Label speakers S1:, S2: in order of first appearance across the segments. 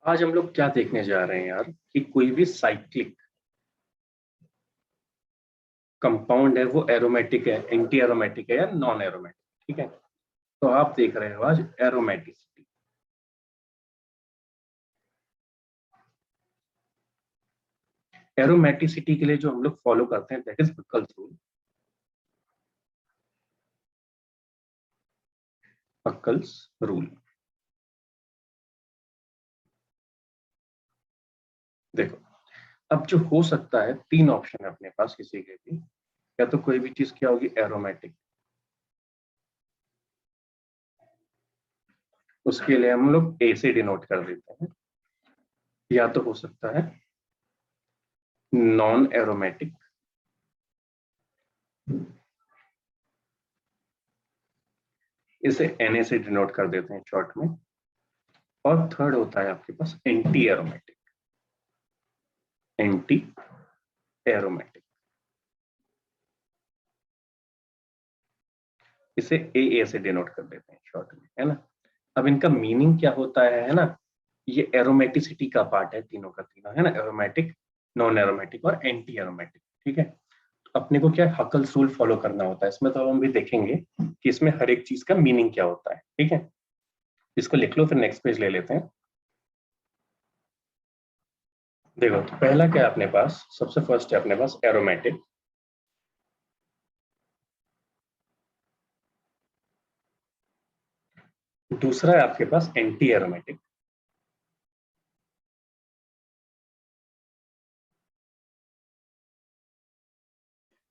S1: आज हम लोग क्या देखने जा रहे हैं यार कि कोई भी साइक्लिक कंपाउंड है वो एरोमेटिक है, एंटी एरोमेटिक है या नॉन एरोमेटिक। ठीक है, तो आप देख रहे हो आज एरोमेटिसिटी। एरोमेटिसिटी के लिए जो हम लोग फॉलो करते हैं दैट इज बक्कल्स रूल। बक्कल्स रूल देखो, अब जो हो सकता है तीन ऑप्शन है अपने पास किसी के भी। या तो कोई भी चीज क्या होगी एरोमेटिक, उसके लिए हम लोग ए से डिनोट कर देते हैं। या तो हो सकता है नॉन एरोमेटिक, इसे Na से डिनोट कर देते हैं शॉर्ट में। और थर्ड होता है आपके पास एंटी एरोमेटिक। एंटी एरोमेटिक, इसे ए से डिनोट कर देते हैं शॉर्ट में, है ना। अब इनका मीनिंग क्या होता है ना, ये एरोमेटिसिटी का पार्ट है तीनों का तीनों, है ना। एरोमेटिक, नॉन एरोमेटिक और एंटी एरोमेटिक। ठीक है, तो अपने को क्या हकल्स रूल फॉलो करना होता है इसमें। तो हम भी देखेंगे कि इसमें हर एक चीज का मीनिंग क्या होता है। ठीक है, इसको लिख लो फिर नेक्स्ट पेज ले लेते हैं। देखो, तो पहला क्या है अपने पास, सबसे फर्स्ट है अपने पास एरोमेटिक। दूसरा है आपके पास एंटी एरोमेटिक।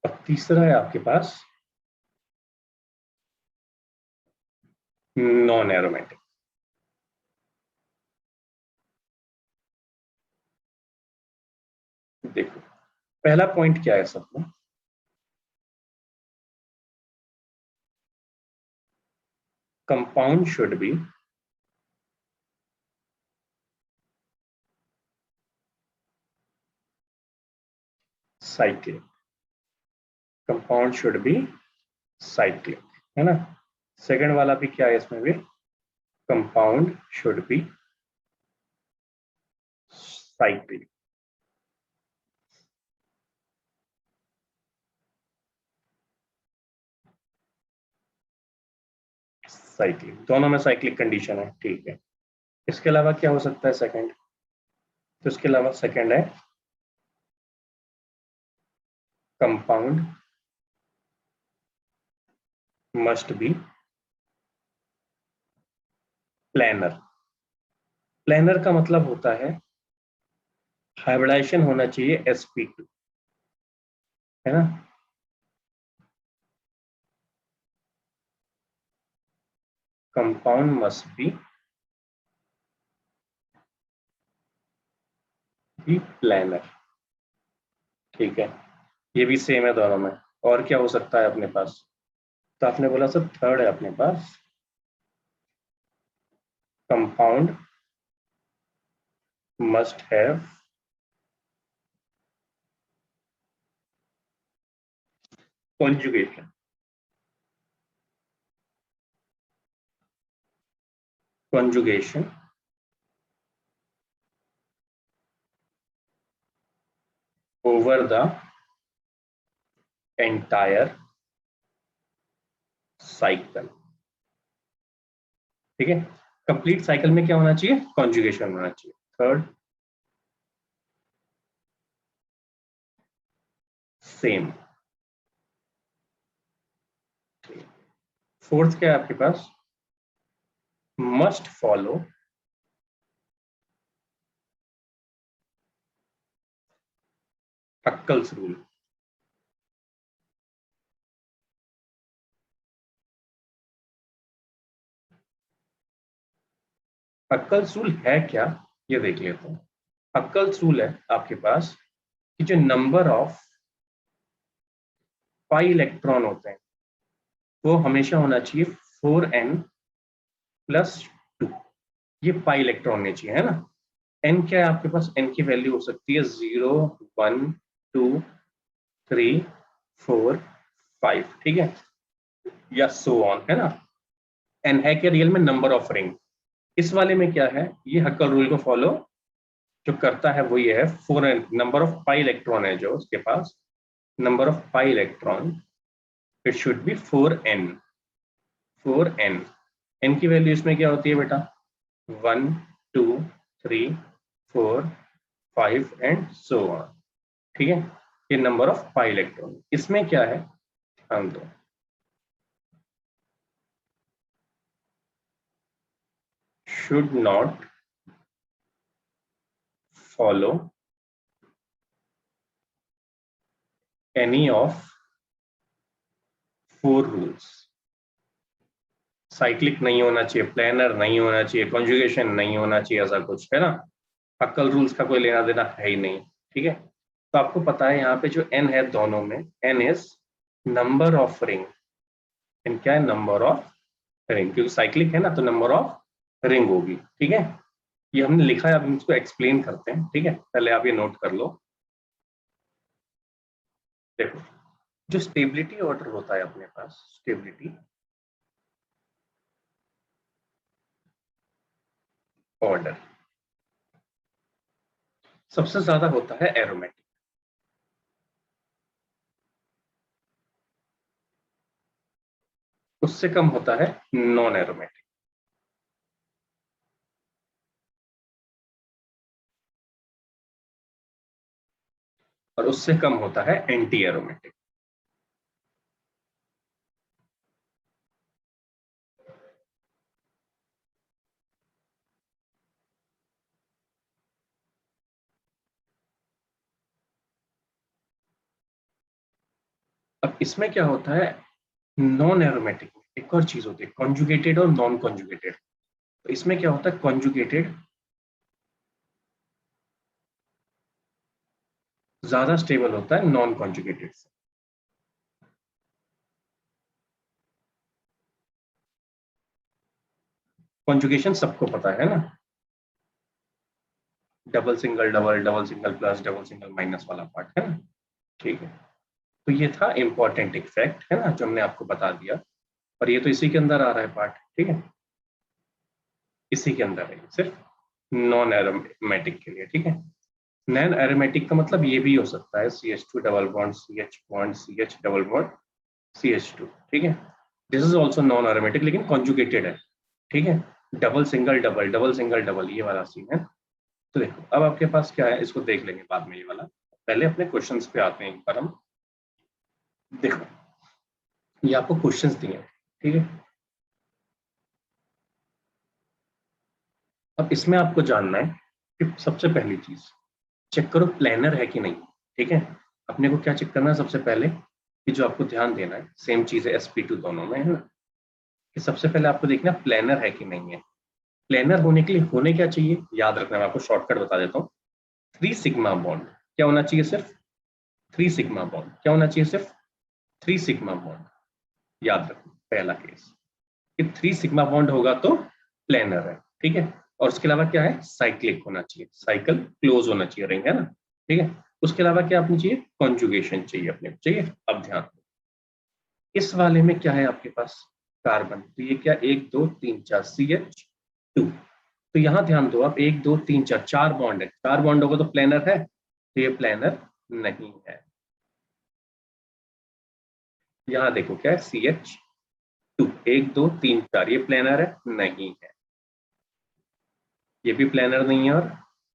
S1: और तीसरा है आपके पास नॉन एरोमेटिक। देखो, पहला पॉइंट क्या है सबको, compound should be cyclic. Compound should be cyclic, है ना। सेकंड वाला भी क्या है इसमें भी, compound should be cyclic. Cyclic, दोनों में साइक्लिक कंडीशन है। ठीक है, इसके अलावा क्या हो सकता है सेकंड, तो इसके अलावा सेकंड है compound must be planar. Planar का मतलब होता है हाइब्रिडाइजेशन होना चाहिए sp2, है ना। Compound must be planar. ठीक है, ये भी सेम है दोनों में। और क्या हो सकता है अपने पास, तो आपने बोला सर थर्ड है अपने पास compound must have conjugation। conjugation over the entire cycle। ठीक है, कंप्लीट साइकिल में क्या होना चाहिए, कॉन्जुगेशन होना चाहिए। Third same. फोर्थ क्या है आपके पास, must follow Huckel's rule. Huckel's rule है क्या, ये देख लेते हैं। हक्कल्स रूल है आपके पास कि जो नंबर ऑफ पाई इलेक्ट्रॉन होते हैं वो हमेशा होना चाहिए 4n+2। ये पाई इलेक्ट्रॉन होने चाहिए, है ना। एन क्या है आपके पास, एन की वैल्यू हो सकती है 0, 1, 2, 3, 4, 5। ठीक है, या सो ऑन, है ना। एन है क्या रियल में, नंबर ऑफ रिंग। इस वाले में क्या है, ये हक्कल रूल को फॉलो जो करता है वो ये है, 4n number of pi electron है जो उसके पास, number of pi electron it should be 4n। 4n, n की वैल्यू इसमें क्या होती है बेटा, 1 2 3 4 5 एंड सो ऑन। ठीक है, ये नंबर ऑफ पाई इलेक्ट्रॉन। इसमें क्या है, हम दो should not follow any of 4 rules। Cyclic नहीं होना चाहिए, प्लानर नहीं होना चाहिए, कॉन्जुगेशन नहीं होना चाहिए, ऐसा कुछ है ना। हक्कल रूल्स का कोई लेना देना है ही नहीं। ठीक है, तो आपको पता है यहाँ पे जो n है दोनों में, n is number of ring. n क्या है, नंबर ऑफ रिंग, क्योंकि साइक्लिक है ना तो नंबर ऑफ रिंग होगी। ठीक है, ये हमने लिखा है, अब हम इसको एक्सप्लेन करते हैं। ठीक है, पहले आप ये नोट कर लो। देखो, जो स्टेबिलिटी ऑर्डर होता है अपने पास, स्टेबिलिटी ऑर्डर सबसे ज्यादा होता है एरोमेटिक, उससे कम होता है नॉन एरोमेटिक, और उससे कम होता है एंटी एरोमेटिक। अब इसमें क्या होता है, नॉन एरोमेटिक में एक और चीज होती है, कॉन्जुगेटेड और नॉन कॉन्जुगेटेड। तो इसमें क्या होता है, कॉन्जुगेटेड ज्यादा स्टेबल होता है नॉन कॉन्जुगेटेड से। कॉन्जुगेशन सबको पता है ना, double single double, double single plus, double single minus वाला पार्ट है ना। ठीक है, तो ये था इंपॉर्टेंट एक फैक्ट है ना जो हमने आपको बता दिया, और ये तो इसी के अंदर आ रहा है पार्ट। ठीक है, इसी के अंदर है, सिर्फ नॉन एरोमेटिक के लिए। ठीक है, नॉन एरोमेटिक का मतलब ये भी हो सकता है CH2 double bond CH bond CH double bond CH2। ठीक है, this is also non aromatic लेकिन कॉन्जुगेटेड है। ठीक है, double single double, double single double, ये वाला सीन है। तो देखो, अब आपके पास क्या है, इसको देख लेंगे बाद में ये वाला, पहले अपने क्वेश्चंस पे आते हैं एक बार हम। देखो, ये आपको क्वेश्चंस दिए हैं। ठीक है, अब इसमें आपको जानना है कि सबसे पहली चीज चेक करो प्लानर है कि नहीं। ठीक है, अपने को क्या चेक करना है सबसे पहले, कि जो आपको ध्यान देना है सेम चीज है sp2 दोनों में, है ना, कि सबसे पहले आपको देखना प्लानर है कि नहीं है। प्लानर होने के लिए होने क्या चाहिए, याद रखना, मैं आपको शॉर्टकट बता देता हूँ। 3 सिग्मा बॉन्ड क्या होना चाहिए, सिर्फ 3 सिग्मा बॉन्ड क्या होना चाहिए, सिर्फ 3 सिग्मा बॉन्ड। याद रखना पहला केस, कि 3 सिग्मा बॉन्ड होगा तो प्लानर है। ठीक है, और उसके अलावा क्या है, साइक्लिक होना चाहिए, साइकिल क्लोज होना चाहिए रिंग, है ना। ठीक है, उसके अलावा क्या अपनी चाहिए, कॉन्जुगेशन चाहिए अपने को, चाहिए। अब ध्यान दो, इस वाले में क्या है आपके पास, कार्बन, तो ये क्या, 1 2 3 4 CH2। तो यहां ध्यान दो आप, 1 2 3 4, 4 बॉन्ड है, 4 बॉन्ड होगा तो प्लानर है, तो ये प्लानर नहीं है। यहां देखो क्या है, CH2, 1 2 3 4, ये प्लानर है, नहीं है। ये भी प्लानर नहीं है, और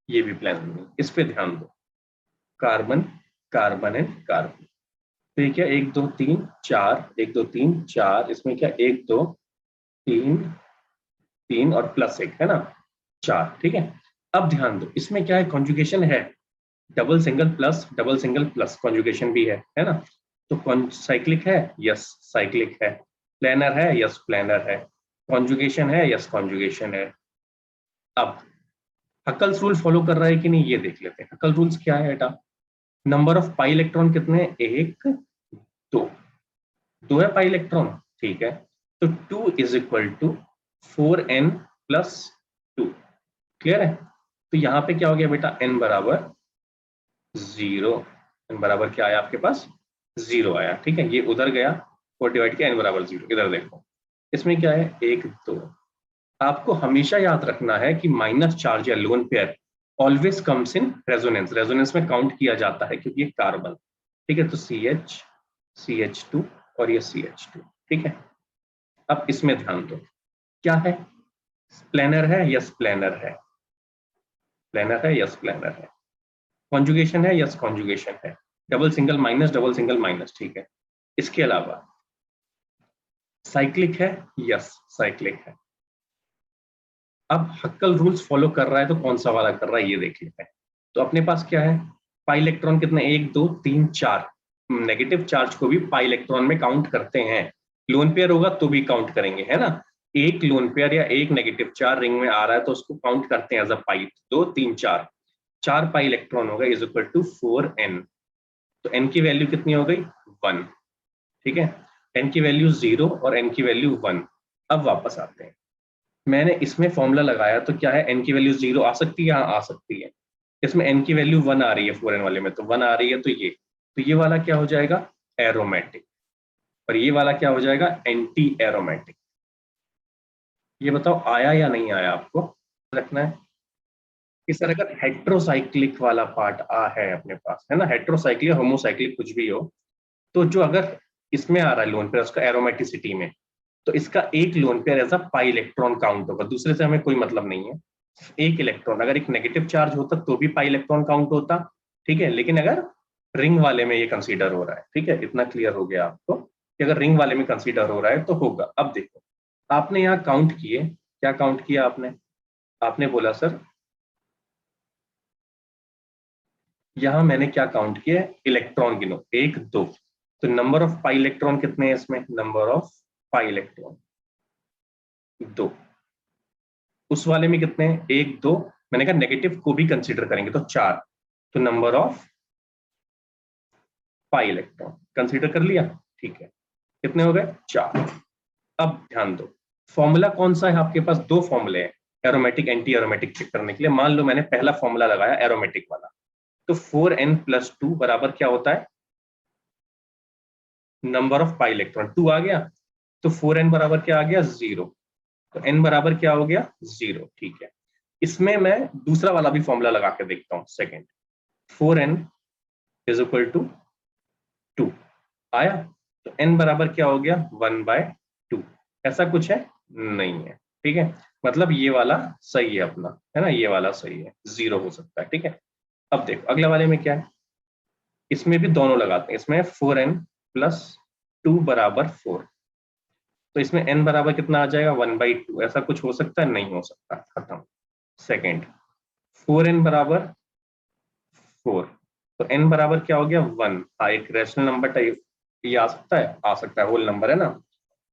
S1: ये भी प्लानर नहीं, इस पे ध्यान दो। कार्बन, कार्बन एंड कार्बन, तो ये क्या, 1 2 3 4, 1 2 3 4, इसमें क्या, 1 2 3 3 और प्लस 1 है ना, 4। ठीक है, अब ध्यान दो, इसमें क्या है, कॉन्जुगेशन है, double single plus, double single plus, conjugation भी है ना। तो साइक्लिक है, यस साइक्लिक है। प्लानर है, यस प्लानर है। कॉन्जुगेशन है, यस कॉन्जुगेशन है। अब हकल्स रूल फॉलो कर रहा है कि नहीं, ये देख लेते हैं। हकल रूल्स क्या है बेटा, नंबर ऑफ पाई इलेक्ट्रॉन कितने हैं, 1 2, 2 है पाई इलेक्ट्रॉन। ठीक है, तो 2 is equal to 4n plus 2। Clear है, तो यहां पे क्या हो गया बेटा, n बराबर 0। n बराबर क्या आया आपके पास, 0 आया। ठीक है, ये उधर गया, 4 डिवाइड किया, n बराबर 0। इधर देखो, इसमें क्या है, 1 2, आपको हमेशा याद रखना है कि माइनस चार्ज या lone pair always comes in resonance, resonance में काउंट किया जाता है क्योंकि ये कार्बन, ठीक है। तो CH2 और ये CH2, ठीक है। अब इसमें ध्यान दो, क्या है, स्प्लेनर है, यस प्लेनर है, प्लेनर है, यस प्लेनर है। कॉन्जुगेशन है, यस कॉन्जुगेशन है। Double single minus, double single minus, ठीक है। इसके अलावा साइक्लिक है, यस साइक्लिक है। अब हक्कल रूल्स फॉलो कर रहा है तो कौन सा वाला कर रहा है ये देख लेते हैं। तो अपने पास क्या है, पाई इलेक्ट्रॉन कितने, 1 2 3 4। नेगेटिव चार्ज को भी पाई इलेक्ट्रॉन में काउंट करते हैं, लोन पेयर होगा तो भी काउंट करेंगे, है ना। एक लोन पेयर या एक नेगेटिव चार्ज रिंग में आ रहा है तो उसको काउंट करते हैं as a pi. 2 3 4, 4 pi electron होगा इज इक्वल टू 4n। तो n की वैल्यू कितनी हो गई, 1, ठीक है। n की वैल्यू 0 और n की वैल्यू 1। अब वापस आते हैं, मैंने इसमें फॉर्मूला लगाया तो क्या है, n की वैल्यू 0 आ सकती है, हाँ आ सकती है। इसमें n की वैल्यू 1 आ रही है, 4n वाले में तो 1 आ रही है, तो ये वाला क्या हो जाएगा, एरोमेटिक। और ये वाला क्या हो जाएगा, एंटी एरोमेटिक। ये बताओ आया या नहीं आया, आपको रखना है कि सर अगर हेट्रोसाइक्लिक वाला पार्ट आ है अपने पास, है ना, हेट्रोसाइक्लिक होमोसाइक्लिक कुछ भी हो, तो जो अगर इसमें आ रहा है लोन पेयर उसका एरोमेटिसिटी में, तो इसका एक lone pair as a pi electron count होगा, दूसरे से हमें कोई मतलब नहीं है। एक इलेक्ट्रॉन अगर एक नेगेटिव चार्ज होता तो भी पाई इलेक्ट्रॉन काउंट होता, ठीक है। लेकिन अगर रिंग वाले में ये कंसीडर हो रहा है, ठीक है, इतना क्लियर हो गया आपको कि अगर रिंग वाले में कंसीडर हो रहा है तो होगा। अब देखो, आपने यहाँ काउंट किए, क्या काउंट किया आपने, आपने बोला सर यहाँ मैंने क्या काउंट किया, इलेक्ट्रॉन गिनो, 1 2। तो नंबर ऑफ पाई इलेक्ट्रॉन कितने हैं इसमें, नंबर ऑफ पाई इलेक्ट्रॉन 2। उस वाले में कितने हैं, 1 2, मैंने कहा नेगेटिव को भी कंसीडर करेंगे तो 4। तो number of pi electron consider कर लिया, ठीक है। कितने हो गए, 4। अब ध्यान दो, फॉर्मूला कौन सा है आपके पास, दो फॉर्मूले हैं एरोमेटिक एंटी एरोमेटिक चेक करने के लिए। मान लो मैंने पहला फॉर्मूला लगाया एरोमेटिक वाला, तो 4n+2 बराबर क्या होता है, नंबर ऑफ पाई इलेक्ट्रॉन 2 आ गया, तो 4n बराबर क्या आ गया, 0। तो n बराबर क्या हो गया, 0, ठीक है। इसमें मैं दूसरा वाला भी फॉर्मूला लगा के देखता हूं, सेकेंड। 4n=2 आया, तो n बराबर क्या हो गया, 1/2। ऐसा कुछ है, नहीं है, ठीक है। मतलब ये वाला सही है अपना, है ना, ये वाला सही है, 0 हो सकता है, ठीक है। अब देखो अगले वाले में क्या है, इसमें भी दोनों लगाते हैं, इसमें 4n+2 बराबर 4। तो इसमें n बराबर कितना आ जाएगा, 1/2। ऐसा कुछ हो सकता है, नहीं हो सकता, खत्म। सेकेंड, 4n बराबर 4, तो n बराबर क्या हो गया, 1। हाँ, एक रैशनल नंबर टाइप ये आ सकता है, आ सकता है, होल नंबर है ना।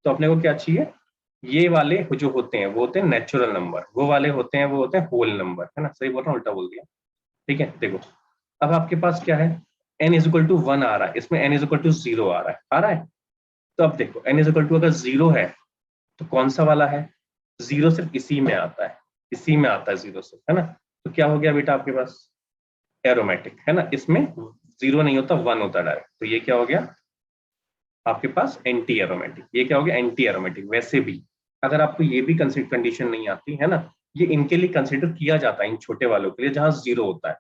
S1: तो अपने को क्या चाहिए, ये वाले जो होते हैं वो होते हैं नेचुरल नंबर, वो वाले होते हैं वो होते हैं होल नंबर, है ना। सही बोल रहा हूँ, उल्टा बोल दिया, ठीक है। देखो अब आपके पास क्या है, n=1 आ रहा है, इसमें n=0 आ रहा है, आ रहा है। तो अब देखो n= अगर 0 है तो कौन सा वाला है, 0 सिर्फ इसी में आता है, इसी में आता है 0 सिर्फ, है ना। तो क्या हो गया बेटा आपके पास, एरोमेटिक, है ना। इसमें 0 नहीं होता, 1 होता डायरेक्ट, तो ये क्या हो गया आपके पास, एंटी एरोमेटिक। ये क्या हो गया, एंटी एरोमेटिक। वैसे भी अगर आपको ये भी कंसिडर कंडीशन नहीं आती है ना, ये इनके लिए कंसिडर किया जाता है, इन छोटे वालों के लिए जहां 0 होता है,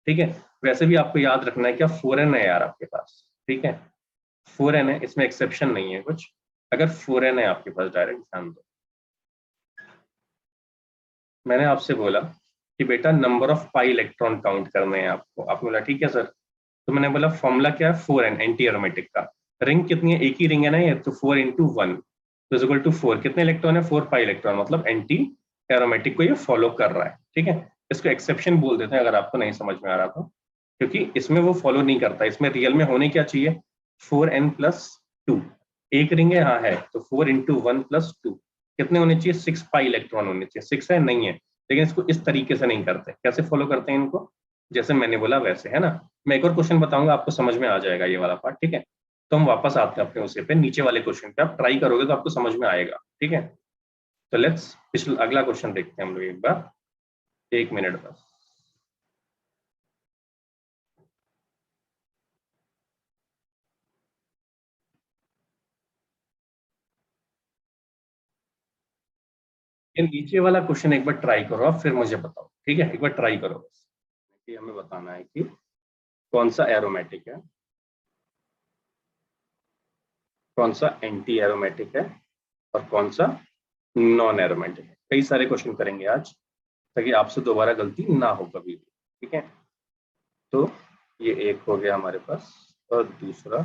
S1: ठीक है। वैसे भी आपको याद रखना है क्या, 4n है यार आपके पास, ठीक है। 4n है, इसमें एक्सेप्शन नहीं है कुछ। अगर 4n है आपके पास, डायरेक्ट ध्यान दो, मैंने आपसे बोला कि बेटा number of pi electron count करने हैं आपको, आपने बोला ठीक है सर। तो मैंने बोला फॉर्मूला क्या है, 4n एंटी एरोमेटिक का। रिंग कितनी है, एक ही रिंग है ना ये, तो 4 × 1 तो इज इक्वल टू 4। कितने इलेक्ट्रॉन है, 4 पाई इलेक्ट्रॉन, मतलब एंटी एरोमेटिक को ये फॉलो कर रहा है, ठीक है। इसको एक्सेप्शन बोल देते हैं अगर आपको नहीं समझ में आ रहा तो, क्योंकि इसमें वो फॉलो नहीं करता। इसमें रियल में होने क्या चाहिए, 4n+2। एक रिंग है, हाँ है, तो 4 × 1+2 कितने होने चाहिए, 6 पाई इलेक्ट्रॉन होने चाहिए। 6 है, नहीं है, लेकिन इसको इस तरीके से नहीं करते। कैसे फॉलो करते हैं इनको, जैसे मैंने बोला वैसे, है ना। मैं एक और क्वेश्चन बताऊंगा, आपको समझ में आ जाएगा ये वाला पार्ट, ठीक है। तो हम वापस आते हैं अपने उसे पे, नीचे वाले क्वेश्चन पे आप ट्राई करोगे तो आपको समझ में आएगा, ठीक है। तो लेट्स पिछला अगला क्वेश्चन देखते हैं हम लोग एक बार, 1 मिनट बस। ये नीचे वाला क्वेश्चन एक बार ट्राई करो आप, फिर मुझे बताओ, ठीक है? एक बार ट्राई करो बस, कि हमें बताना है कि कौन सा एरोमेटिक है, कौन सा एंटी एरोमेटिक है, और कौन सा नॉन एरोमेटिक है। कई सारे क्वेश्चन करेंगे आज, ताकि आपसे दोबारा गलती ना हो कभी भी, ठीक है? तो ये एक हो गया हमारे पास, और दूसरा,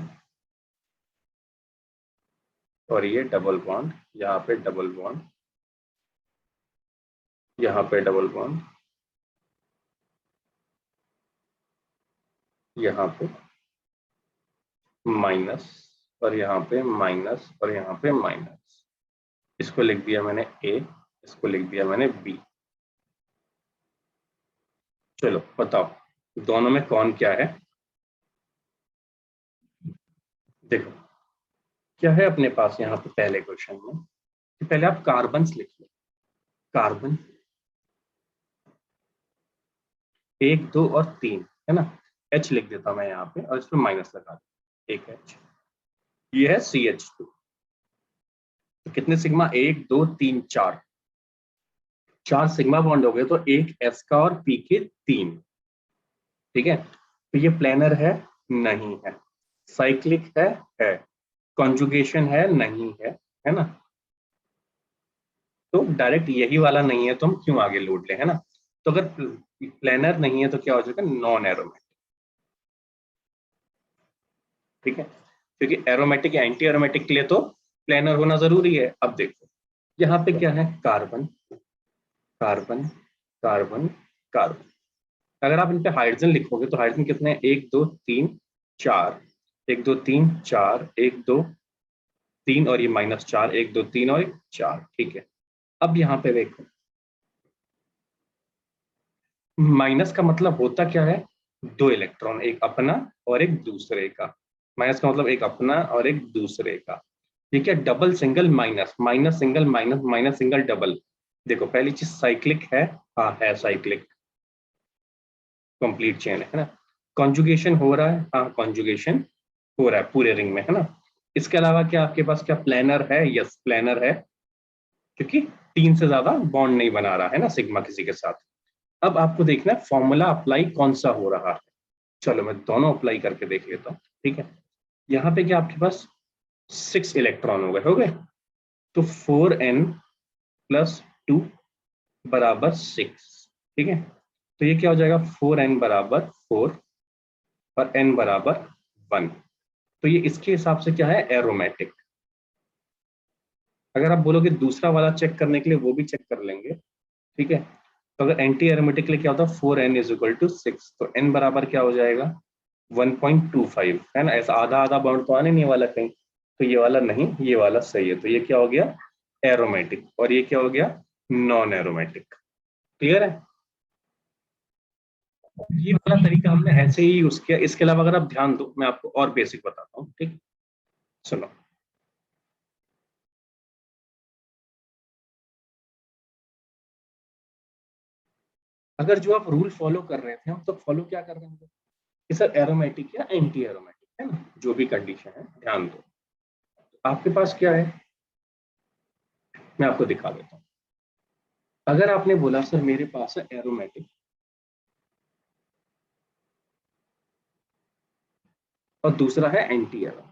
S1: और ये डबल बॉन्ड, यहाँ पे डबल बॉन्ड, यहाँ पे डबल बॉन्ड, यहाँ पे माइनस, और यहाँ पे माइनस, और यहाँ पे माइनस। इसको लिख दिया मैंने ए, इसको लिख दिया मैंने बी। चलो बताओ दोनों में कौन क्या है। देखो क्या है अपने पास यहाँ पे पहले क्वेश्चन में, कि पहले आप कार्बन लिख लो। कार्बन 1 2 और 3 है ना, H लिख देता मैं यहाँ पे, और इसमें माइनस लगा देता, एक H। ये है CH2। तो कितने सिग्मा, 1 2 3 4, 4 सिग्मा बॉन्ड हो गए, तो एक S का और P के 3, ठीक है? तो ये प्लेनर है, नहीं है। साइक्लिक है। कॉन्जुगेशन है, नहीं है ना? तो डायरेक्ट यही वाला नहीं है तो हम क्यों आगे लोड ले, है ना? तो अगर प्लेनर नहीं है तो क्या हो जाएगा, नॉन एरोमेटिक, ठीक है? क्योंकि एरोमेटिक या एंटी एरोमेटिक के लिए तो प्लेनर होना जरूरी है। अब देखो यहाँ पे क्या है, कार्बन कार्बन कार्बन कार्बन। अगर आप इन पे हाइड्रोजन लिखोगे तो हाइड्रोजन कितने हैं, 1 2 3 4, 1 2 3 4, 1 2 3, और ये -4, 1 2 3 और 4, ठीक है? अब यहाँ पे देखो, माइनस का मतलब होता क्या है, 2 इलेक्ट्रॉन, एक अपना और एक दूसरे का। माइनस का मतलब एक अपना और एक दूसरे का, ठीक है? Double single minus, minus single minus, minus single double. देखो पहली चीज साइक्लिक है, हाँ है साइक्लिक, कंप्लीट चेन है ना? कॉन्जुगेशन हो रहा है, हाँ कॉन्जुगेशन हो रहा है पूरे रिंग में, है ना? इसके अलावा क्या आपके पास क्या प्लेनर है, यस प्लेनर है, क्योंकि 3 से ज्यादा बॉन्ड नहीं बना रहा है ना सिग्मा किसी के साथ। अब आपको देखना है फॉर्मूला अप्लाई कौन सा हो रहा है। चलो मैं दोनों अप्लाई करके देख लेता हूँ, ठीक है? यहाँ पे क्या आपके पास 6 इलेक्ट्रॉन हो गए, तो 4n+2 बराबर 6, ठीक है? तो ये क्या हो जाएगा, 4n बराबर 4 और n बराबर 1। तो ये इसके हिसाब से क्या है, एरोमेटिक। अगर आप बोलोगे दूसरा वाला चेक करने के लिए, वो भी चेक कर लेंगे, ठीक है? तो अगर एंटी एरोमेटिक के लिए क्या होता है, 4n=6, तो n बराबर क्या हो जाएगा, 1.25, है ना? ऐसा आधा आधा बाउंड तो आने नहीं वाला कहीं, तो ये वाला नहीं, ये वाला सही है। तो ये क्या हो गया, एरोमेटिक, और ये क्या हो गया, नॉन एरोमेटिक। क्लियर है? ये वाला तरीका हमने ऐसे ही यूज किया। इसके अलावा अगर आप ध्यान दो, मैं आपको और बेसिक बताता हूँ, ठीक? सुनो, अगर जो आप रूल फॉलो कर रहे थे, हम तो फॉलो क्या कर रहे थे कि सर एरोमेटिक या एंटी एरोमेटिक, है ना? जो भी कंडीशन है ध्यान दो। आपके पास क्या है, मैं आपको दिखा देता हूँ। अगर आपने बोला सर मेरे पास है एरोमेटिक और दूसरा है एंटी एरोमेटिक,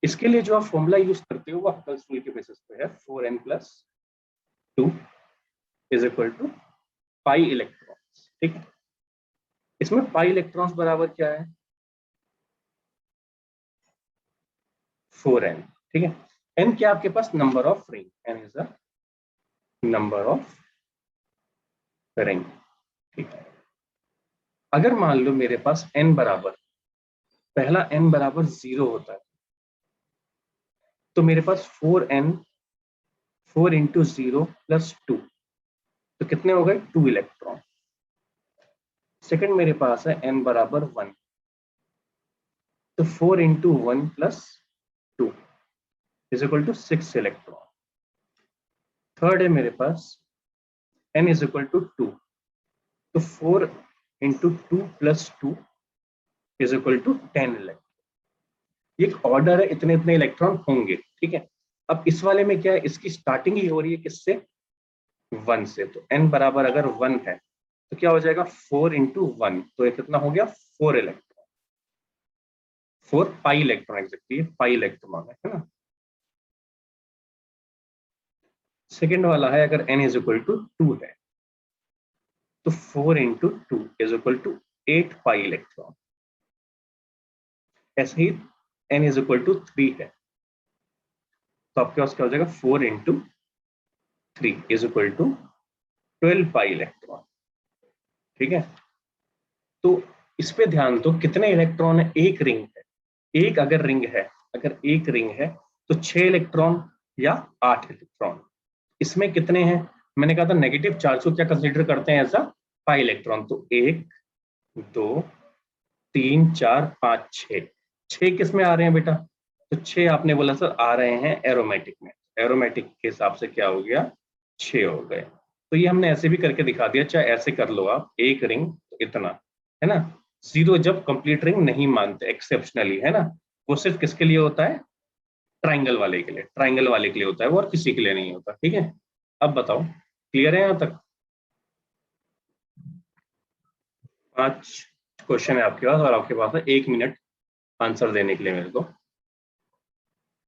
S1: इसके लिए जो आप फॉर्मूला यूज करते हो वो हकल्स रूल के बेसिस पे है, 4n+2 = पाई इलेक्ट्रॉन्स, ठीक है? इसमें पाई इलेक्ट्रॉन्स बराबर क्या है, 4n, ठीक है? n क्या आपके पास, number of ring, n is the number of ring, ठीक है? अगर मान लो मेरे पास n बराबर, पहला n बराबर 0 होता है, तो मेरे पास 4n, 4 × 0 + 2, तो कितने हो गए, 2 इलेक्ट्रॉन। सेकंड मेरे पास है n बराबर 1, तो 4 × 1 + 2 = 6 इलेक्ट्रॉन। थर्ड है मेरे पास n = 2, तो 4 × 2 + 2 इज इक्वल टू 10 इलेक्ट्रॉन। ये एक ऑर्डर है, इतने इतने इलेक्ट्रॉन होंगे, ठीक है। अब इस वाले में क्या है, इसकी स्टार्टिंग ही हो रही है किससे, 1 से, तो n बराबर अगर 1 है तो क्या हो जाएगा 4 इंटू 1, तो ये कितना हो गया 4 electron, 4 pi electron, exactly pi electron है ना। सेकेंड वाला है अगर n इज इक्वल टू 2 है तो 4 into 2 is equal to 8 pi electron. ऐसे ही n इज इक्वल टू 3 है तो आपके पास क्या हो जाएगा 4 into 3 is equal to 12 pi electron, ठीक है। तो इस पे ध्यान दो कितने इलेक्ट्रॉन है, एक रिंग है, एक अगर रिंग है, अगर एक रिंग है तो 6 इलेक्ट्रॉन या 8 इलेक्ट्रॉन। इसमें कितने हैं, मैंने कहा था नेगेटिव चार्ज को क्या कंसीडर करते हैं, ऐसा पाई इलेक्ट्रॉन, तो 1 2 3 4 5 6, 6 किस में आ रहे हैं बेटा, तो 6 आपने बोला सर आ रहे हैं एरोमेटिक में, एरोमेटिक के हिसाब से क्या हो गया 6 हो गए। तो ये हमने ऐसे भी करके दिखा दिया, चाहे ऐसे कर लो आप, एक रिंग तो इतना है ना। 0 जब कंप्लीट रिंग नहीं मानते एक्सेप्शनली, है ना, वो सिर्फ किसके लिए होता है, ट्राइंगल वाले के लिए, ट्राइंगल वाले के लिए होता है वो, और किसी के लिए नहीं होता, ठीक है। अब बताओ क्लियर है यहाँ तक, 5 क्वेश्चन है आपके पास और आपके पास है 1 मिनट आंसर देने के लिए मेरे को।